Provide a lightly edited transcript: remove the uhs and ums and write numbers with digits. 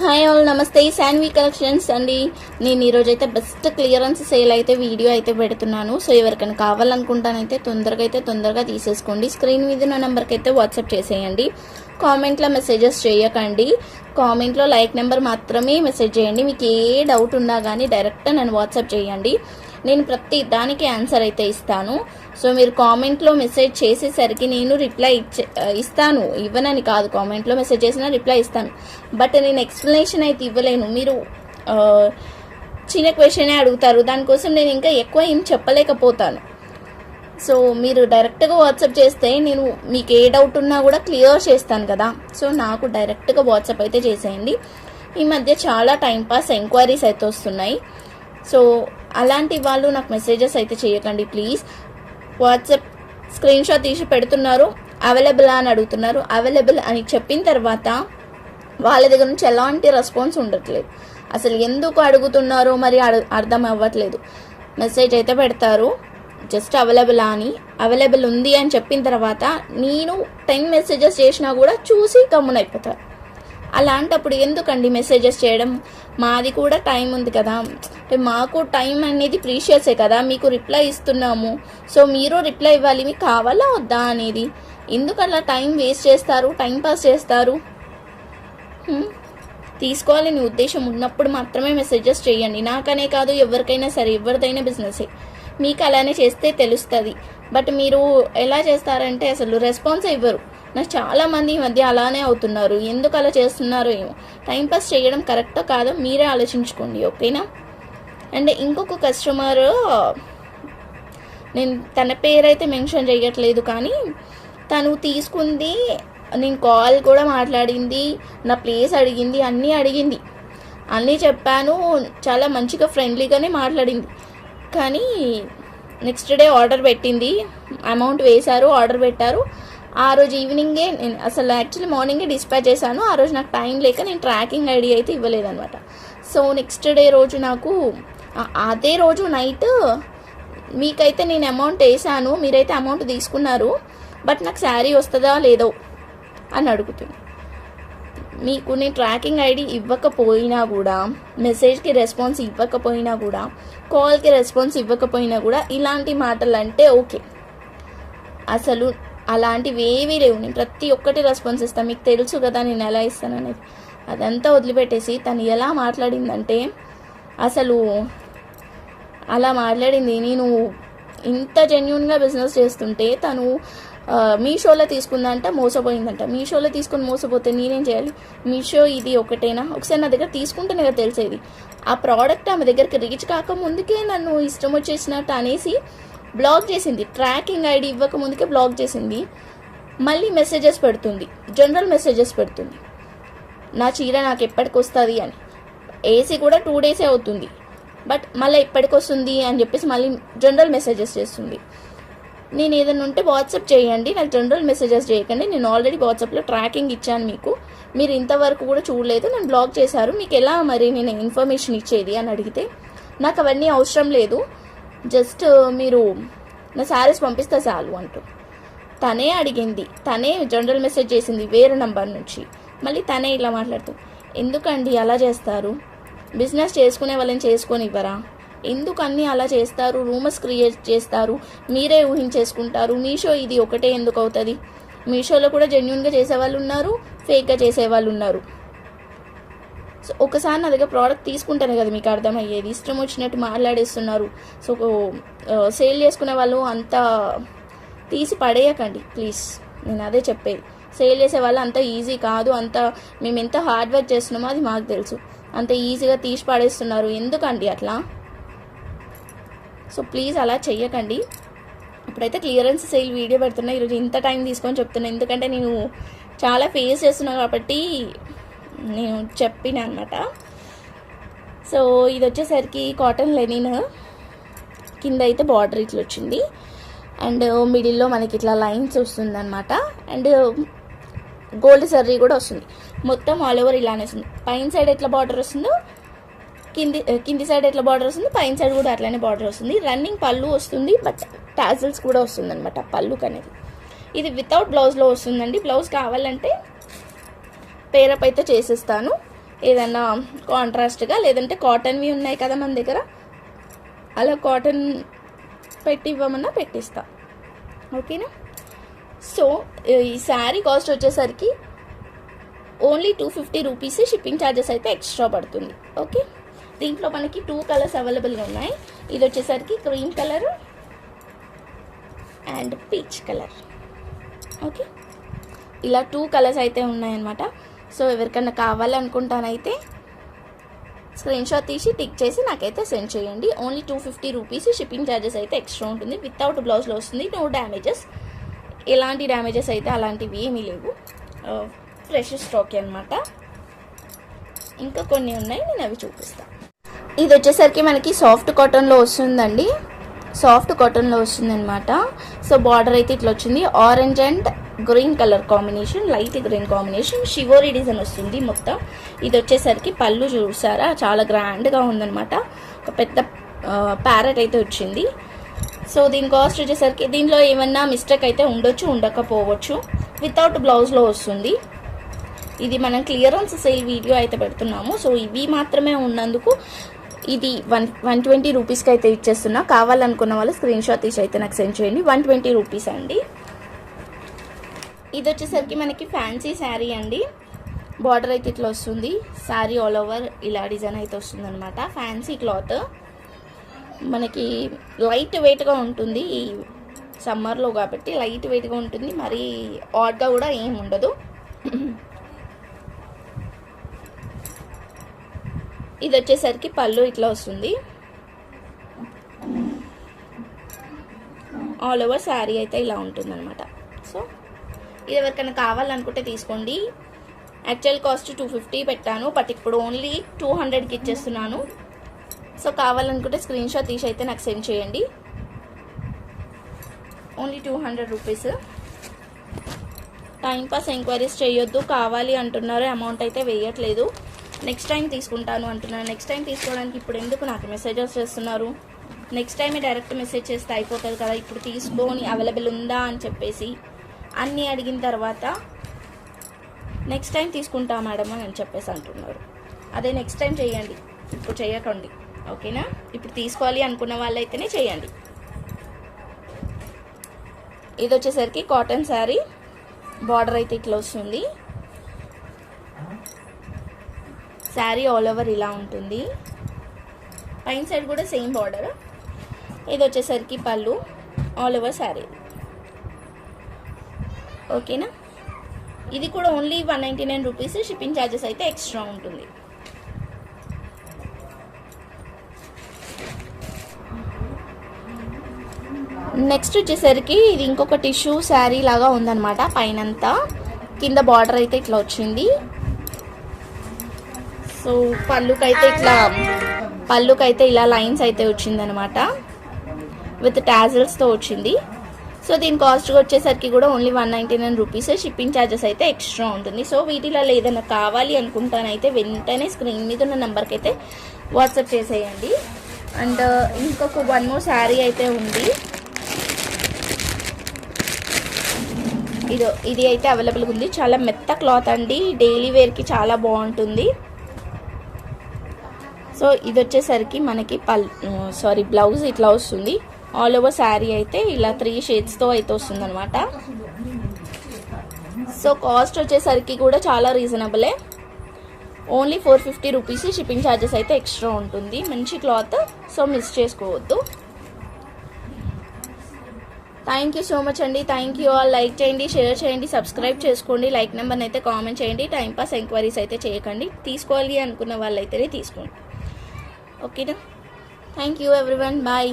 Hi all, నమస్తే. Shanvi collections అండి. నేను ఈరోజైతే బెస్ట్ క్లియరెన్స్ సేల్ అయితే వీడియో అయితే పెడుతున్నాను. సో ఎవరికైనా కావాలనుకుంటానైతే తొందరగా తీసేసుకోండి. స్క్రీన్ మీద నా నెంబర్కి అయితే వాట్సాప్ చేసేయండి. కామెంట్లో మెసేజెస్ చేయకండి. కామెంట్లో లైక్ నెంబర్ మాత్రమే మెసేజ్ చేయండి. మీకు ఏ డౌట్ ఉన్నా కానీ డైరెక్ట్ నన్ను వాట్సాప్ చేయండి. నేను ప్రతి దానికి ఆన్సర్ అయితే ఇస్తాను. సో మీరు కామెంట్లో మెసేజ్ చేసేసరికి నేను రిప్లై ఇస్తాను. ఇవ్వనని కాదు, కామెంట్లో మెసేజ్ చేసినా రిప్లై ఇస్తాను. బట్ నేను ఎక్స్ప్లెనేషన్ అయితే ఇవ్వలేను. మీరు చిన్న క్వశ్చనే అడుగుతారు, దానికోసం నేను ఇంకా ఎక్కువ ఏం చెప్పలేకపోతాను. సో మీరు డైరెక్ట్గా వాట్సాప్ చేస్తే నేను మీకు ఏ డౌట్ ఉన్నా కూడా క్లియర్ చేస్తాను కదా. సో నాకు డైరెక్ట్గా వాట్సాప్ అయితే చేసేయండి. ఈ మధ్య చాలా టైంపాస్ ఎంక్వైరీస్ అయితే వస్తున్నాయి. సో అలాంటి వాళ్ళు నాకు మెసేజెస్ అయితే చేయకండి ప్లీజ్. వాట్సాప్ స్క్రీన్ షాట్ తీసి పెడుతున్నారు, అవైలబుల్ అని అడుగుతున్నారు. అవైలబుల్ అని చెప్పిన తర్వాత వాళ్ళ దగ్గర నుంచి ఎలాంటి రెస్పాన్స్ ఉండట్లేదు. అసలు ఎందుకు అడుగుతున్నారో మరి అర్థం అవ్వట్లేదు. మెసేజ్ అయితే పెడతారు జస్ట్ అవైలబుల్ ఉంది అని చెప్పిన తర్వాత నేను 10 మెసేజెస్ చేసినా కూడా చూసి గమ్మునైపోతారు. అలాంటప్పుడు ఎందుకండి మెసేజెస్ చేయడం? మాది కూడా టైం ఉంది కదా, అంటే మాకు టైం అనేది ప్రీషియసే కదా. మీకు రిప్లై ఇస్తున్నాము, సో మీరు రిప్లై ఇవ్వాలి. మీకు కావాలా వద్దా అనేది. ఎందుకు అలా టైం వేస్ట్ చేస్తారు, టైం పాస్ చేస్తారు? తీసుకోవాలని ఉద్దేశం ఉన్నప్పుడు మాత్రమే మెసేజెస్ చేయండి. నాకనే కాదు, ఎవరికైనా సరే, ఎవరిదైనా బిజినెసే. మీకు అలానే చేస్తే తెలుస్తుంది. బట్ మీరు ఎలా చేస్తారంటే అసలు రెస్పాన్స్ ఇవ్వరు. నాకు చాలామంది ఈ మధ్య అలానే అవుతున్నారు. ఎందుకు అలా చేస్తున్నారో ఏమో. టైంపాస్ చేయడం కరెక్టో కాదో మీరే ఆలోచించుకోండి, ఓకేనా? అండ్ ఇంకొక కస్టమర్, నేను తన పేరైతే మెన్షన్ చేయట్లేదు, కానీ తను తీసుకుంది, నేను కాల్ కూడా మాట్లాడింది, నా ప్లేస్ అడిగింది, అన్నీ చెప్పాను. చాలా మంచిగా ఫ్రెండ్లీగానే మాట్లాడింది. కానీ నెక్స్ట్ డే ఆర్డర్ పెట్టింది, అమౌంట్ వేశారు, ఆర్డర్ పెట్టారు. ఆ రోజు ఈవినింగే, నేను అసలు యాక్చువల్లీ మార్నింగే డిస్పాచ్ చేశాను. ఆ రోజు నాకు టైం లేక నేను ట్రాకింగ్ ఐడి అయితే ఇవ్వలేదన్నమాట. సో నెక్స్ట్ డే రోజు నాకు, అదే రోజు నైట్, మీకైతే నేను అమౌంట్ వేసాను, మీరైతే అమౌంట్ తీసుకున్నారు, బట్ నాకు శారీ వస్తుందా లేదో అని అడుగుతుంది. మీకు నేను ట్రాకింగ్ ఐడి ఇవ్వకపోయినా కూడా, మెసేజ్కి రెస్పాన్స్ ఇవ్వకపోయినా కూడా, కాల్కి రెస్పాన్స్ ఇవ్వకపోయినా కూడా ఇలాంటి మాటలు అంటే ఓకే. అసలు అలాంటివి ఏవీ లేవు. నేను ప్రతి ఒక్కటి రెస్పాన్స్ ఇస్తాను. మీకు తెలుసు కదా నేను ఎలా ఇస్తాను అనేది. అదంతా వదిలిపెట్టేసి తను ఎలా మాట్లాడిందంటే, అసలు అలా మాట్లాడింది. నేను ఇంత జెన్యూన్గా బిజినెస్ చేస్తుంటే తను మీషోలో తీసుకుందంట, మోసపోయిందంట. మీషోలో తీసుకుని మోసపోతే నేనేం చేయాలి? మీషో ఇది ఒకటేనా? ఒకసారి నా దగ్గర తీసుకుంటేనే కదా తెలిసేది. ఆ ప్రోడక్ట్ ఆమె దగ్గరికి రీచ్ కాకముందుకే నన్ను ఇష్టం వచ్చేసినట్టు అనేసి బ్లాక్ చేసింది. ట్రాకింగ్ ఐడి ఇవ్వకముందుకే బ్లాక్ చేసింది. మళ్ళీ మెసేజెస్ పెడుతుంది, జనరల్ మెసేజెస్ పెడుతుంది, నా చీర నాకు ఎప్పటికి వస్తుంది అని. ఏసీ కూడా 2 డేసే అవుతుంది, బట్ మళ్ళీ ఎప్పటికి వస్తుంది అని చెప్పేసి మళ్ళీ జనరల్ మెసేజెస్ చేస్తుంది. నేను ఏదైనా ఉంటే వాట్సాప్ చేయండి, నాకు జనరల్ మెసేజెస్ చేయకండి. నేను ఆల్రెడీ వాట్సాప్లో ట్రాకింగ్ ఇచ్చాను మీకు, మీరు ఇంతవరకు కూడా చూడలేదు, నన్ను బ్లాక్ చేశారు, మీకు ఎలా మరి నేను ఇన్ఫర్మేషన్ ఇచ్చేది అని అడిగితే, నాకు అవన్నీ అవసరం లేదు, జస్ట్ మీరు నా శారీస్ పంపిస్తే చాలు అంటూ తనే అడిగింది. తనే జనరల్ మెసేజ్ చేసింది వేరే నంబర్ నుంచి. మళ్ళీ తనే ఇలా మాట్లాడుతూ, ఎందుకండి అలా చేస్తారు? బిజినెస్ చేసుకునే వాళ్ళని చేసుకొని ఇవ్వరా? ఎందుకు అన్నీ అలా చేస్తారు? రూమర్స్ క్రియేట్ చేస్తారు, మీరే ఊహించేసుకుంటారు. మీషో ఇది ఒకటే ఎందుకు అవుతుంది? మీషోలో కూడా జెన్యూన్గా చేసేవాళ్ళు ఉన్నారు, ఫేక్గా చేసేవాళ్ళు ఉన్నారు. సో ఒకసారి నా దగ్గర ప్రోడక్ట్ తీసుకుంటేనే కదా మీకు అర్థమయ్యేది. ఇష్టం వచ్చినట్టు మాట్లాడేస్తున్నారు. సో సేల్ చేసుకునే వాళ్ళు అంత తీసి పడేయకండి ప్లీజ్. నేను అదే చెప్పేది. సేల్ చేసే వాళ్ళు అంత ఈజీ కాదు. అంత మేము ఎంత హార్డ్ వర్క్ చేస్తున్నామో అది మాకు తెలుసు. అంత ఈజీగా తీసి పడేస్తున్నారు, ఎందుకండి అట్లా? సో ప్లీజ్ అలా చెయ్యకండి. ఇప్పుడైతే క్లియరెన్స్ సేల్ వీడియో పెడుతున్నా. ఈరోజు ఇంత టైం తీసుకొని చెప్తున్నా, ఎందుకంటే నేను చాలా ఫేస్ చేస్తున్నా కాబట్టి నేను చెప్పిన అనమాట. సో ఇది వచ్చేసరికి కాటన్ లెనిన్, కింద అయితే బార్డర్ ఇట్లా వచ్చింది, అండ్ మిడిల్లో మనకి ఇట్లా లైన్స్ వస్తుంది అనమాట. అండ్ గోల్డ్ సర్రీ కూడా వస్తుంది. మొత్తం ఆల్ ఓవర్ ఇలానే వస్తుంది. పైన సైడ్ ఎట్లా బార్డర్ వస్తుందో కింది సైడ్ ఎట్లా బార్డర్ వస్తుంది, పైన సైడ్ కూడా అట్లానే బార్డర్ వస్తుంది. రన్నింగ్ పళ్ళు వస్తుంది, బట్ టాజిల్స్ కూడా వస్తుంది అనమాట పళ్ళుకి అనేది. ఇది వితౌట్ బ్లౌజ్లో వస్తుందండి. బ్లౌజ్ కావాలంటే పేరప్ అయితే చేసేస్తాను. ఏదన్నా కాంట్రాస్ట్గా, లేదంటే కాటన్వి ఉన్నాయి కదా మన దగ్గర, అలా కాటన్ పెట్టి ఇవ్వమన్నా పెట్టిస్తా. ఓకేనా. సో ఈ శారీ కాస్ట్ వచ్చేసరికి ఓన్లీ 250 రూపీస్. షిప్పింగ్ ఛార్జెస్ అయితే ఎక్స్ట్రా పడుతుంది. ఓకే. దీంట్లో మనకి 2 కలర్స్ అవైలబుల్గా ఉన్నాయి. ఇది వచ్చేసరికి cream colour and peach colour. Okay, ఇలా 2 కలర్స్ అయితే ఉన్నాయన్నమాట. సో ఎవరికన్నా కావాలనుకుంటానైతే స్క్రీన్ షాట్ తీసి టిక్ చేసి నాకైతే సెండ్ చేయండి. Only 250 rupees. షిప్పింగ్ ఛార్జెస్ అయితే ఎక్స్ట్రా ఉంటుంది. వితౌట్ బ్లౌజ్లో వస్తుంది. No damages. ఎలాంటి డ్యామేజెస్ అయితే అలాంటివి ఏమీ లేవు. ఫ్రెష్ స్టాక్ అనమాట. ఇంకా కొన్ని ఉన్నాయి, నేను అవి చూపిస్తాను. ఇది వచ్చేసరికి మనకి సాఫ్ట్ కాటన్లో వస్తుందండి. సాఫ్ట్ కాటన్లో వస్తుందన్నమాట. సో బార్డర్ అయితే ఇట్లా వచ్చింది. Orange and green colour combination, light green combination, shibori design వస్తుంది మొత్తం. ఇది వచ్చేసరికి పళ్ళు చూసారా, చాలా గ్రాండ్గా ఉందన్నమాట. ఒక పెద్ద ప్యారెట్ అయితే వచ్చింది. సో దీని కాస్ట్ వచ్చేసరికి దీనిలో ఏమన్నా మిస్టేక్ అయితే ఉండొచ్చు, ఉండకపోవచ్చు. వితౌట్ బ్లౌజ్లో వస్తుంది. ఇది మనం క్లియరెన్స్ సేల్ వీడియో అయితే పెడుతున్నాము. సో ఇవి మాత్రమే ఉన్నందుకు ఇది 120 రూపీస్కి అయితే ఇచ్చేస్తున్నా. కావాలనుకున్న వాళ్ళు స్క్రీన్ షాట్ తీసి అయితే నాకు సెండ్ చేయండి. 120 రూపీస్ అండి. ఇది వచ్చేసరికి మనకి ఫ్యాన్సీ శారీ అండి. బార్డర్ అయితే ఇట్లా వస్తుంది. శారీ ఆల్ ఓవర్ ఇలా డిజైన్ అయితే వస్తుంది అనమాట. ఫ్యాన్సీ క్లాత్ మనకి లైట్ వెయిట్గా ఉంటుంది. ఈ సమ్మర్లో కాబట్టి లైట్ వెయిట్గా ఉంటుంది. మరీ ఆడ్గా కూడా ఏం ఉండదు. ఇది వచ్చేసరికి పళ్ళు ఇట్లా వస్తుంది. ఆల్ ఓవర్ శారీ అయితే ఇలా ఉంటుంది అనమాట. సో ఇది ఎవరికైనా కావాలనుకుంటే తీసుకోండి. యాక్చువల్ కాస్ట్ 250 పెట్టాను, బట్ ఇప్పుడు ఓన్లీ 200కి ఇచ్చేస్తున్నాను. సో కావాలనుకుంటే స్క్రీన్ షాట్ తీసి అయితే నాకు సెండ్ చేయండి. Only 200 rupees. టైంపాస్ ఎంక్వైరీస్ చేయొద్దు. కావాలి అంటున్నారు, అమౌంట్ అయితే వేయట్లేదు. నెక్స్ట్ టైం తీసుకుంటాను అంటున్నాను. నెక్స్ట్ టైం తీసుకోవడానికి ఇప్పుడు ఎందుకు నాకు మెసేజెస్ చేస్తున్నారు? నెక్స్ట్ టైమే డైరెక్ట్ మెసేజ్ చేస్తే అయిపోతుంది కదా. ఇప్పుడు తీసుకొని అవైలబుల్ ఉందా అని చెప్పేసి అన్నీ అడిగిన తర్వాత నెక్స్ట్ టైం తీసుకుంటా మేడం అని చెప్పేసి అంటున్నారు. అదే నెక్స్ట్ టైం చేయండి, ఇప్పుడు చేయకండి. ఓకేనా. ఇప్పుడు తీసుకోవాలి అనుకున్న వాళ్ళైతేనే చేయండి. ఇది వచ్చేసరికి కాటన్ శారీ. బార్డర్ అయితే ఇట్లా వస్తుంది. శారీ ఆల్ ఓవర్ ఇలా ఉంటుంది. పైన సైడ్ కూడా సేమ్ బార్డర్. ఇది వచ్చేసరికి పళ్ళు, ఆల్ ఓవర్ శారీ. ఓకేనా. ఇది కూడా ఓన్లీ 199 రూపీస్. షిప్పింగ్ ఛార్జెస్ అయితే ఎక్స్ట్రా ఉంటుంది. నెక్స్ట్ వచ్చేసరికి ఇది ఇంకొక టిష్యూ శారీ లాగా ఉందన్నమాట. పైనంతా కింద బార్డర్ అయితే ఇట్లా వచ్చింది. సో పళ్ళుకైతే ఇలా లైన్స్ అయితే వచ్చిందనమాట. విత్ టాజిల్స్తో వచ్చింది. సో దీని కాస్ట్ వచ్చేసరికి కూడా ఓన్లీ 199 రూపీస్. షిప్పింగ్ ఛార్జెస్ అయితే ఎక్స్ట్రా ఉంటుంది. సో వీటిలో ఏదైనా కావాలి అనుకుంటానైతే వెంటనే స్క్రీన్ మీద ఉన్న నెంబర్కి అయితే వాట్సాప్ చేసేయండి. అండ్ ఇంకొక 1 మోర్ శారీ అయితే ఉంది. ఇది అయితే అవైలబుల్గా ఉంది. చాలా మెత్త క్లాత్ అండి. డైలీ వేర్కి చాలా బాగుంటుంది. సో ఇది వచ్చేసరికి మనకి బ్లౌజ్ ఇట్లా వస్తుంది. ఆల్ ఓవర్ శారీ అయితే ఇలా 3 షేడ్స్తో అయితే వస్తుంది అనమాట. సో కాస్ట్ వచ్చేసరికి కూడా చాలా రీజనబులే. Only 450 rupees. షిప్పింగ్ ఛార్జెస్ అయితే ఎక్స్ట్రా ఉంటుంది. మంచి క్లాత్, సో మిస్ చేసుకోవద్దు. థ్యాంక్ యూ సో మచ్ అండి. Thank you all. లైక్ చేయండి, షేర్ చేయండి, సబ్స్క్రైబ్ చేసుకోండి. లైక్ నెంబర్ని అయితే కామెంట్ చేయండి. టైంపాస్ ఎంక్వైరీస్ అయితే చేయకండి. తీసుకోవాలి అనుకున్న వాళ్ళైతేనే తీసుకోండి. ఓకేనా. Thank you everyone. బాయ్.